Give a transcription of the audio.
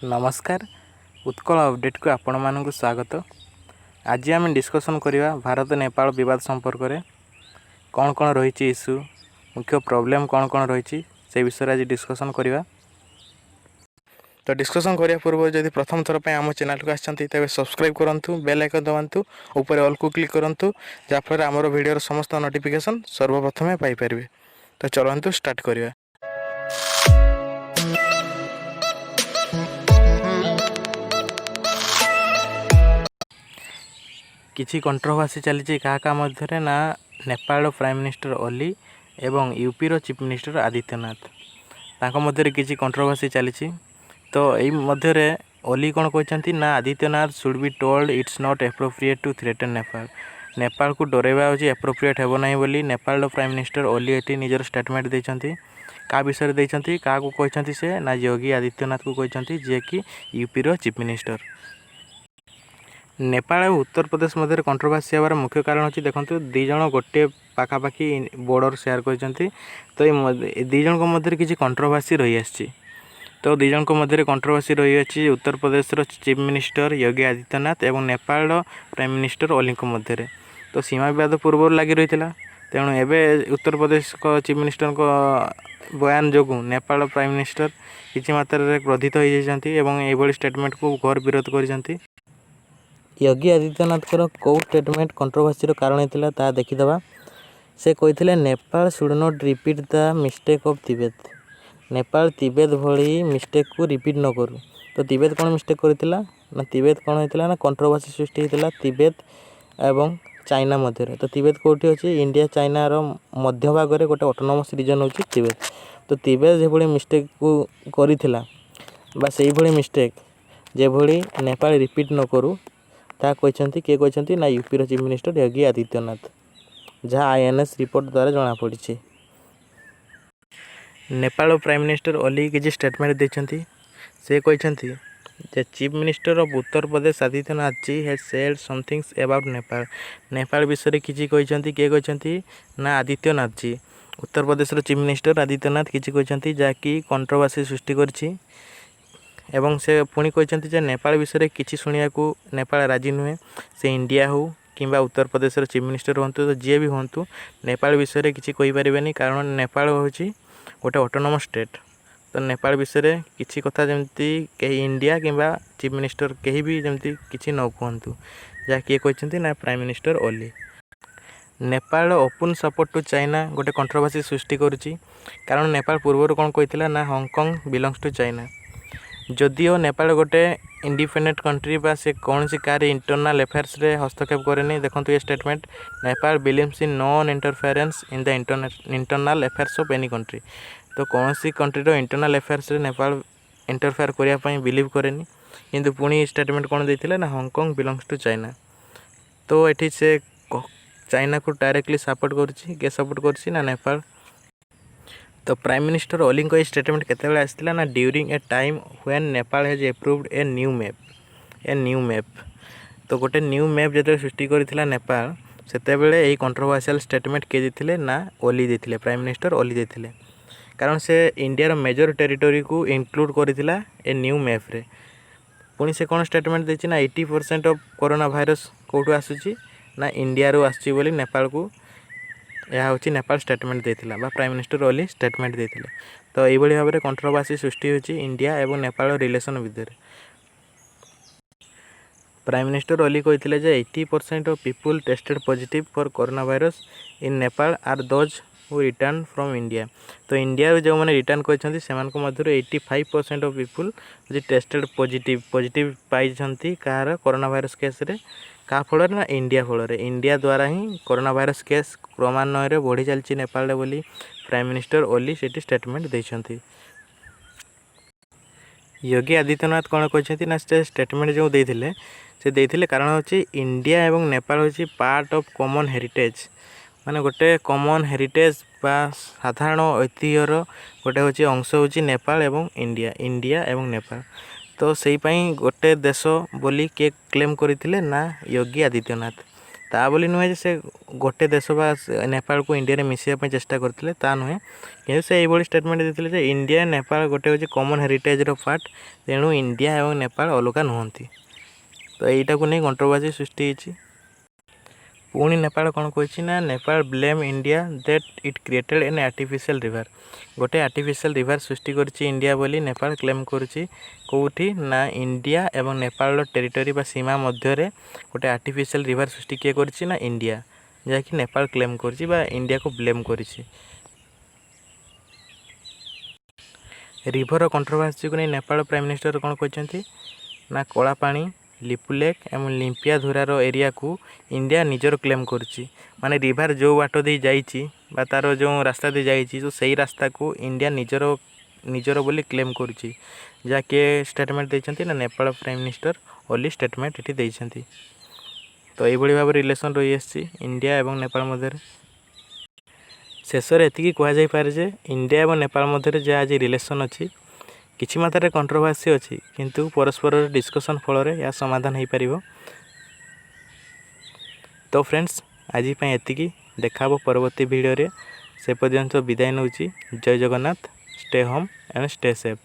नमस्कार उत्कल अपडेट को आपण मानक स्वागत। आज आम डिस्कसन करवा भारत नेपाल विवाद संपर्क में कौन कौन रही इश्यू मुख्य प्रॉब्लम कौन कौन रही से विषय आज डिस्कसन करवा। तो डिस्कसन करने पूर्व जब प्रथम थर पर आम चैनल को आते तेज सब्सक्राइब करूँ, बेल आइकन दबातु, ऊपर ऑल को क्लिक करूँ जहाँफल आमर वीडियो समस्त नोटिफिकेशन सर्वप्रथमे पाइपर। तो चलतु स्टार्ट करवा। किछि कंट्रोवर्सी चली क्या मध्य ना नेपाल प्राइम मिनिस्टर ओली एवं यूपी रो चीफ मिनिस्टर आदित्यनाथ तांको मध्य किछि कंट्रोवर्सी चली। तो यही मध्य ओली कौन कहते ना Adityanath should be told it's not appropriate to threaten Nepal. Nepal को डरवा हो एप्रोप्रिएट हेबो नहीं बोली नेपाल प्राइम मिनिस्टर ओली एटी निजर स्टेटमेंट देछंती। का विषय देछंती का को कहते से ना योगी आदित्यनाथ को कहते जे कि यूपी रो चीफ मिनिस्टर। नेपाल और उत्तर प्रदेश मध्य कंट्रोवर्सी हमार मुख्य कारण अच्छी देखो दी जन गोटे पाखापाखी बॉर्डर शेयर करते। तो ये दी जन मध्य किसी कंट्रोवर्सी रही आसी। तो दी जन मध्य कंट्रोवर्सी रही आसी उत्तर प्रदेश चीफ मिनिस्टर योगी आदित्यनाथ एवं नेपाल प्राइम मिनिस्टर ओली मध्य। तो सीमा विवाद पूर्व लगी रही है। तेणु एवं उत्तर प्रदेश चीफ मिनिस्टर बयान जो नेपाल प्राइम मिनिस्टर किसी मात्रा क्रोधित हो स्टेटमेंट को घोर विरोध कर। योगी आदित्यनाथ कौ स्टेटमेंट कंट्रोवर्सी कारण होता ता देखीदे। से कहते Nepal should not repeat the mistake of Tibet. Nepal Tibet भली मिस्टेक को रिपीट न करू। तो तिब्बत कौन मिस्टेक करथिला ना तिब्बत कौन होता ना कंट्रोवर्सी सृष्टि होता तिब्बत एवं चाइना मध्य। तो तिब्बत कौटी अच्छी इंडिया चाइना रो मध्य भाग में गोटे ऑटोनोमस रीजन होची तिब्बत। तो तिब्बत जो भली मिस्टेक को करिथिला बा सेही भली मिस्टेक जे भली नेपाल रिपीट न करू ता कहते किए कहते ना UP chief minister Yogi Adityanath जहाँ आईएनएस रिपोर्ट द्वारा जना पड़ी। नेपाल प्राइम मिनिस्टर ओली किसी स्टेटमेंट देते से कहते chief minister of Uttar Pradesh Adityanath ji has said somethings about Nepal. Nepal विषय किसी कहते किए कहते ना आदित्यनाथ जी उत्तर प्रदेश चीफ मिनिस्टर आदित्यनाथ किसी कहते जहाँकि कंट्रोवर्सी सृष्टि करछि। एवं से पुणी कहते नेपाल विषय किसी शुणा को नेपाल राजी नुहे से इंडिया हो कि उत्तर प्रदेश चीफ मिनिस्टर हूँ तो जी भी हूँ नेपाल विषय किसी कहींपारे कारण नेपाल हूँ गोटे ऑटोनोमस स्टेट। तो नेपाल विषय किसी कथा जमती कहीं इंडिया कि चीफ मिनिस्टर कहीं भी जमती किसी न कहतु जहाँ किए कहते ना prime minister Oli. Nepal open support to China गोटे कंट्रोवर्सी सृष्टि करुच्ची कारण नेपाल पूर्व कौन कहला ना हांगकांग बिलोंग्स टू चाइना। जदिओ नेपाल गोटे इंडिपेंडेंट कंट्री बा से कौन सी कार इंटरनल अफेयर्स रे हस्तक्षेप करे। देखो ये statement Nepal believes in non interference in the internal affairs of any country. तो कौन सी कंट्री रो इंटरनल अफेयर्स रे नेपाल इंटरफेयर करने बिलीव करेनि किंतु पुणी स्टेटमेंट कौन देथिले ना हांगकांग बिलोंग्स टू चाइना। तो एठी से चाइना को डायरेक्टली सपोर्ट करछि के सपोर्ट करछि ना नेपाल। तो प्राइम मिनिस्टर ओली को स्टेटमेंट केते आसला ना during a time when Nepal has approved a new map. तो गोटे न्यू मैप जो सृष्टि करथिला नेपाल सेते बेले एही कंट्रोवर्शियल स्टेटमेंट के देथिले ना ओली देथिले प्राइम मिनिस्टर ओली देथिले कारण से इंडिया मेजर टेरिटोरी को इंक्लूड करथिला ए न्यू मैप रे। पुणी से कौन स्टेटमेंट देछि ना 80% ऑफ कोरोना वायरस कोठु आसुची ना इंडिया रो आसुची बोली नेपाल को यह हूँ नेपाल स्टेटमेंट देथिला बा प्राइम मिनिस्टर ओली स्टेटमेंट देथिले। तो यही भाव में कंट्रोवर्सी सृष्टि होची इंडिया एवं नेपाल रिलेशन भितर। प्राइम मिनिस्टर ओली कहते जे 80% of people tested positive for corona virus in Nepal are those who return from India. तो इंडिया जो मैंने रिटर्न करछंती सेमान को मध्य 85% ऑफ पीपुल जे टेस्टेड पॉजिटिव पाई कहार कोरोना वायरस केस रे क्या फल ना इंडिया फल इंडिया द्वारा ही कोरोना वायरस केस क्रमान्वय बढ़ी चलती नेपाल बोली प्राइम मिनिस्टर ओली से स्टेटमेंट देछंती। योगी आदित्यनाथ कौन कहते ना स्टेटमेंट जो देते कारण हूँ इंडिया एवं नेपाल हूँ पार्ट ऑफ कॉमन हेरिटेज माने गोटे कॉमन हेरिटेज बा साधारण ऐतिह्यर गोटे हूँ अंश हूँ नेपाल एवं इंडिया एवं नेपाल। तो से गोटे देश बोली किए क्लेम करते ना योगी आदित्यनाथ। ता बोली नुहे जे से गोटे देश बा नेपाल को इंडिया रे मिसिया चेष्टा करते ता नुहे कि से ये स्टेटमेंट देते जे इंडिया नेपाल गोटे हूँ कॉमन हेरिटेज रो पार्ट तेणु इंडिया और नेपाल अलगा नुहंती। तो यहीटा को नहीं कंट्रोवर्सी सृष्टि होती। पुणी नेपाल कौन कही ना Nepal blame India that it created an artificial river गोटे आर्टिफिशियल रिवर सृष्टि करछि इंडिया बोली नेपाल क्लेम करछि कौटी ना इंडिया एवं नेपाल टेरिटरी बा सीमा मध्य रे गोटे आर्टिफिशियल रिवर सृष्टि किए करछि ना इंडिया जहाँकि नेपाल क्लेम करछि बा इंडिया को ब्लेम करछि। रिभर कंट्रोवर्सी को नहीं नेपाल प्राइम मिनिस्टर कौन कहते ना कला पानी लिपुलेक एवं लिम्पिया धुरार एरिया को इंडिया निजर क्लेम करछि माने रिभर जो बाट दे जाइछि बा तार जो रास्ता दे जाइछि तो सही रास्ता को इंडिया निजर निजर बोली क्लेम करछि जाके स्टेटमेंट देइछन्ति ना Nepal prime minister Oli statement एठी देइछन्ति। तो ये भाव रिलेसन रही आसी इंडिया एवं नेपाल मध्य शेष में एति कह जापे जे इंडिया और नेपाल मध्य जहाँ आज रिलेसन अच्छी किछि मात्रा कंट्रोवर्सी अच्छी किंतु परस्पर डिस्कसन फल या समाधान हो पार। तो फ्रेंड्स आज एति देखा परवर्ती वीडियो रे से पर्यंत विदाय नौची। जय Jagannath. Stay home and stay safe.